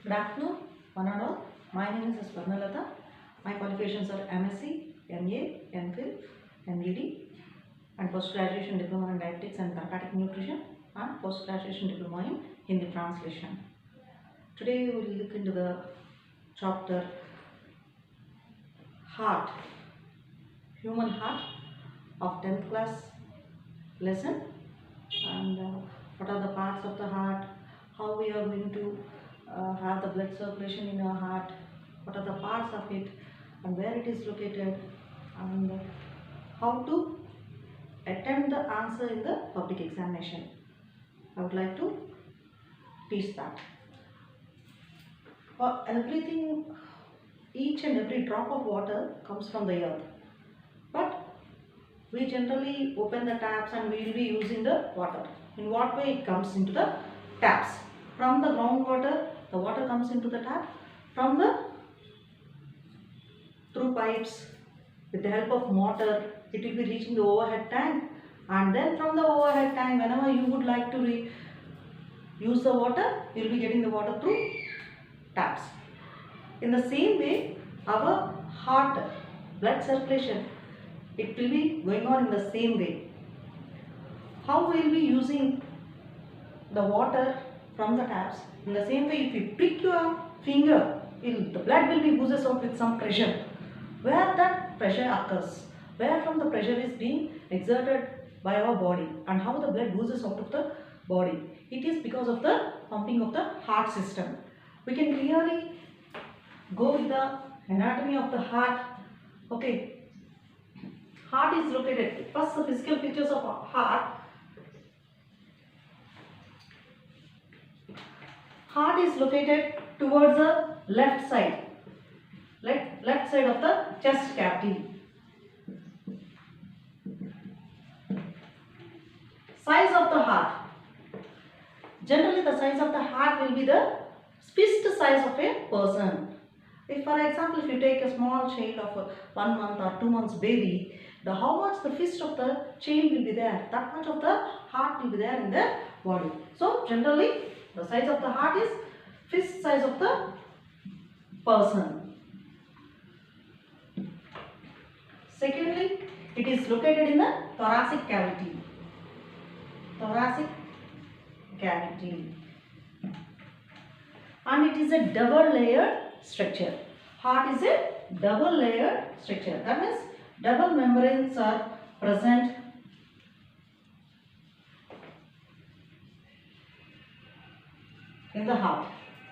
Good afternoon, one and all. My name is Swarnalata. My qualifications are MSc, MA, MPhil, MBD, and post-graduation diploma in dietetics and therapeutic nutrition, and post-graduation diploma in Hindi translation. Today we will look into the chapter Heart, Human Heart of 10th class lesson, and what are the parts of the heart, how we are going to have the blood circulation in our heart, what are the parts of it and where it is located, and how to attempt the answer in the public examination. I would like to teach that. For everything, each and every drop of water comes from the earth, but we generally open the taps and we will be using the water. In what way it comes into the taps? From the groundwater, the water comes into the tap. From the through pipes, with the help of motor, it will be reaching the overhead tank, and then from the overhead tank, whenever you would like to use the water, you will be getting the water through taps. In the same way, our heart, blood circulation, it will be going on in the same way. How we will be using the water from the taps? In the same way, if you prick your finger, the blood will be oozes out with some pressure. Where that pressure occurs, where from the pressure is being exerted by our body, and how the blood oozes out of the body. It is because of the pumping of the heart system. We can clearly go with the anatomy of the heart. Okay. Heart is located, first the physical features of heart. Heart is located towards the left side of the chest cavity. Size of the heart. Generally the size of the heart will be the fist size of a person. If for example, if you take a small child of 1 month or 2 months baby, how much the fist of the child will be there, that much of the heart will be there in the body. So generally the size of the heart is fist size of the person. Secondly, it is located in the thoracic cavity. Thoracic cavity. And it is a double layered structure. Heart is a double layered structure. That means double membranes are present in the heart.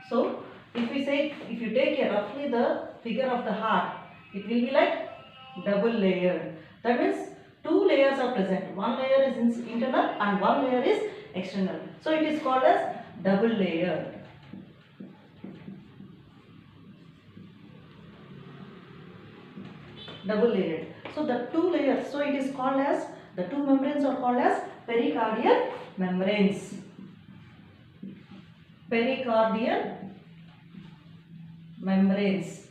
So if you take roughly the figure of the heart, it will be like double layered. That means two layers are present. One layer is internal and one layer is external. So it is called as double layered. Double layered. So the two layers, so it is called as, the two membranes are called as pericardial membranes. Pericardial membranes.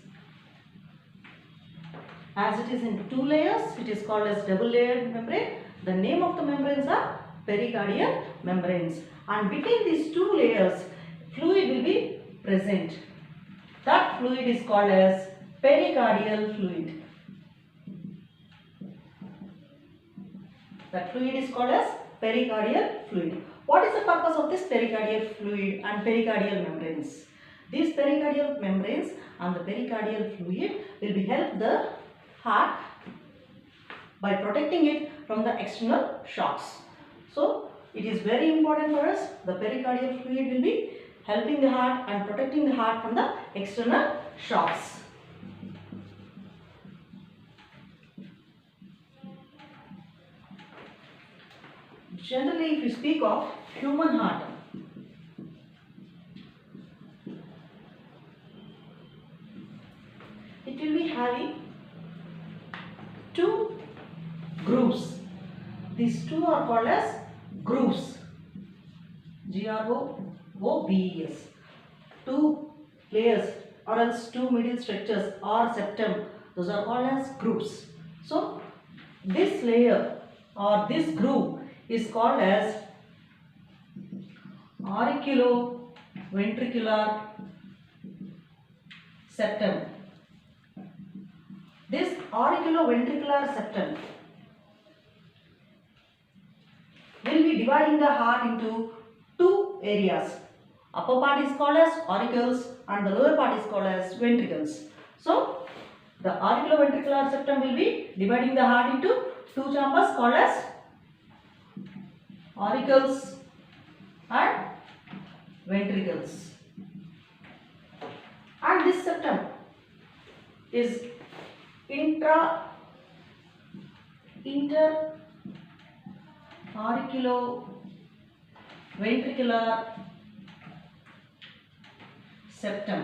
As it is in two layers, it is called as double layered membrane. The name of the membranes are pericardial membranes. And between these two layers, fluid will be present. That fluid is called as pericardial fluid. That fluid is called as pericardial fluid. What is the purpose of this pericardial fluid and pericardial membranes? These pericardial membranes and the pericardial fluid will be help the heart by protecting it from the external shocks. So it is very important for us. The pericardial fluid will be helping the heart and protecting the heart from the external shocks. Generally, if you speak of human heart, it will be having two grooves. These two are called as grooves. G-R-O-O-V-E-S. Two layers or else two middle structures or septum, those are called as grooves. So this layer or this groove is called as auriculoventricular septum. This auriculoventricular septum will be dividing the heart into two areas. Upper part is called as auricles and the lower part is called as ventricles. So, the auriculoventricular septum will be dividing the heart into two chambers called as auricles and ventricles. And this septum is interauriculoventricular septum.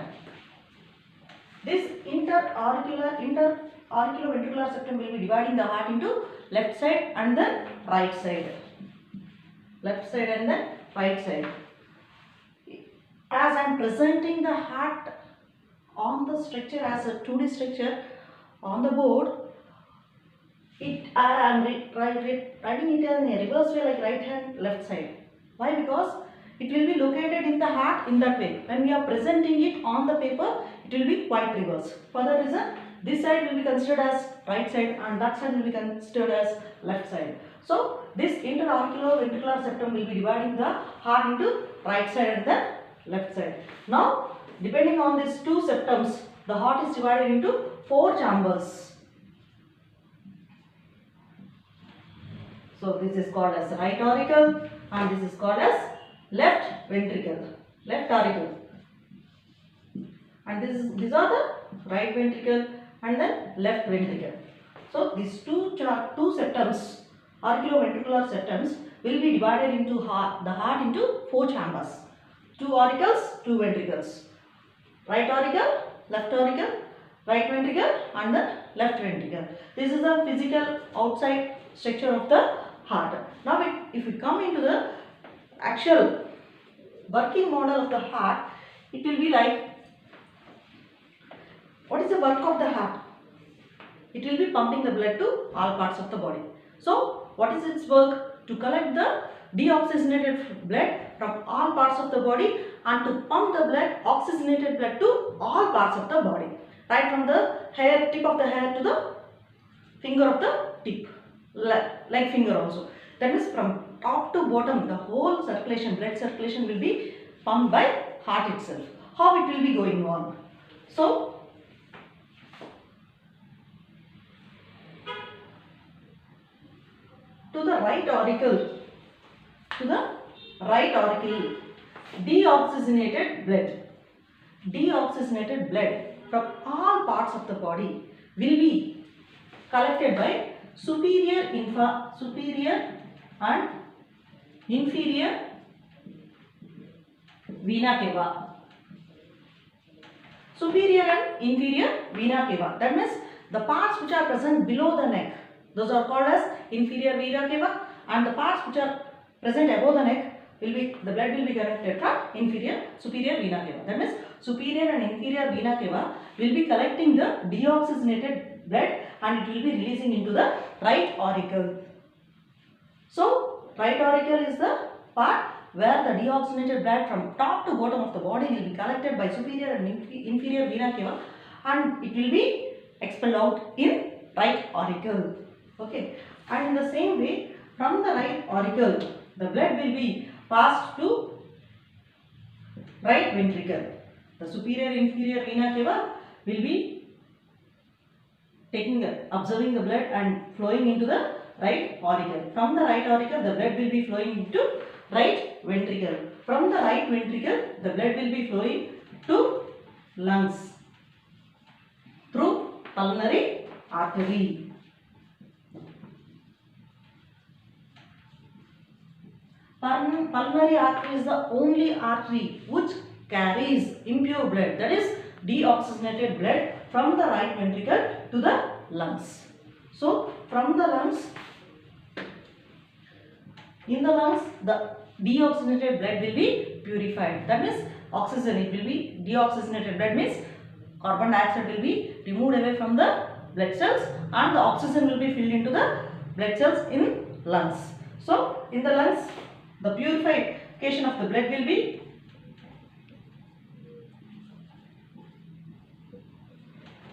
This interauriculoventricular septum will be dividing the heart into left side and then right side. Left side and then right side. As I am presenting the heart on the structure as a 2D structure on the board, I am writing it in a reverse way, like right hand, left side. Why? Because it will be located in the heart in that way. When we are presenting it on the paper, it will be quite reverse. For that reason, this side will be considered as right side and that side will be considered as left side. So, this interauriculoventricular septum will be dividing the heart into right side and then left side. Now, depending on these two septums, the heart is divided into 4 chambers. So, this is called as right auricle and this is called as left ventricle, left auricle. And these are the right ventricle and then left ventricle. So, these two septums, auriculoventricular septums, will be divided into the heart into 4 chambers. 2 auricles, 2 ventricles. Right auricle, left auricle, right ventricle and then left ventricle. This is the physical outside structure of the heart. Now, if we come into the actual working model of the heart, it will be like, what is the work of the heart? It will be pumping the blood to all parts of the body. So, what is its work? To collect the deoxygenated blood from all parts of the body and to pump the blood, oxygenated blood to all parts of the body. Right from the hair, tip of the hair to the finger of the tip, like finger also. That means from top to bottom, the whole circulation, blood circulation will be pumped by heart itself. How it will be going on? So, to the right auricle, deoxygenated blood from all parts of the body will be collected by superior and inferior vena cava. Superior and inferior vena cava. That means the parts which are present below the neck, those are called as inferior vena cava, and the parts which are present above the neck the blood will be collected from superior vena cava. That means superior and inferior vena cava will be collecting the deoxygenated blood and it will be releasing into the right auricle. So, right auricle is the part where the deoxygenated blood from top to bottom of the body will be collected by superior and inferior vena cava and it will be expelled out in right auricle. Okay, and in the same way, from the right auricle, the blood will be passed to right ventricle. The superior and inferior vena cava will be observing the blood and flowing into the right auricle. From the right auricle, the blood will be flowing into right ventricle. From the right ventricle, the blood will be flowing to lungs through pulmonary artery. Pulmonary artery is the only artery which carries impure blood, that is deoxygenated blood from the right ventricle to the lungs. So, from the lungs, in the lungs, the deoxygenated blood will be purified. That means oxygen, it will be deoxygenated blood means carbon dioxide will be removed away from the blood cells and the oxygen will be filled into the blood cells in lungs. So, in the lungs, the purification of the blood will be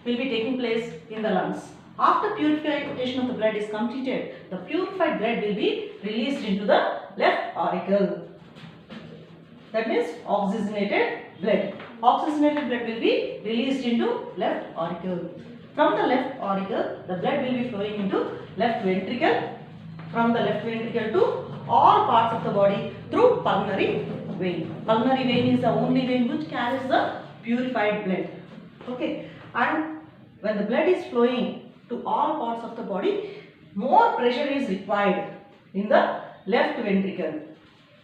will be taking place in the lungs. After purification of the blood is completed, the purified blood will be released into the left auricle. That means oxygenated blood. Oxygenated blood will be released into left auricle. From the left auricle, the blood will be flowing into left ventricle. From the left ventricle to all parts of the body through pulmonary vein. Pulmonary vein is the only vein which carries the purified blood. Okay, and when the blood is flowing to all parts of the body, more pressure is required in the left ventricle.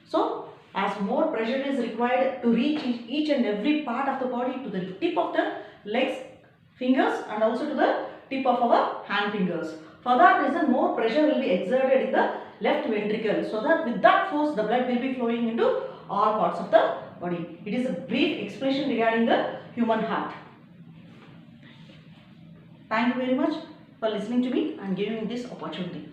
So, as more pressure is required to reach each and every part of the body, to the tip of the legs, fingers, and also to the tip of our hand fingers. For that reason, more pressure will be exerted in the left ventricle, so that with that force the blood will be flowing into all parts of the body. It is a brief explanation regarding the human heart. Thank you very much for listening to me and giving me this opportunity.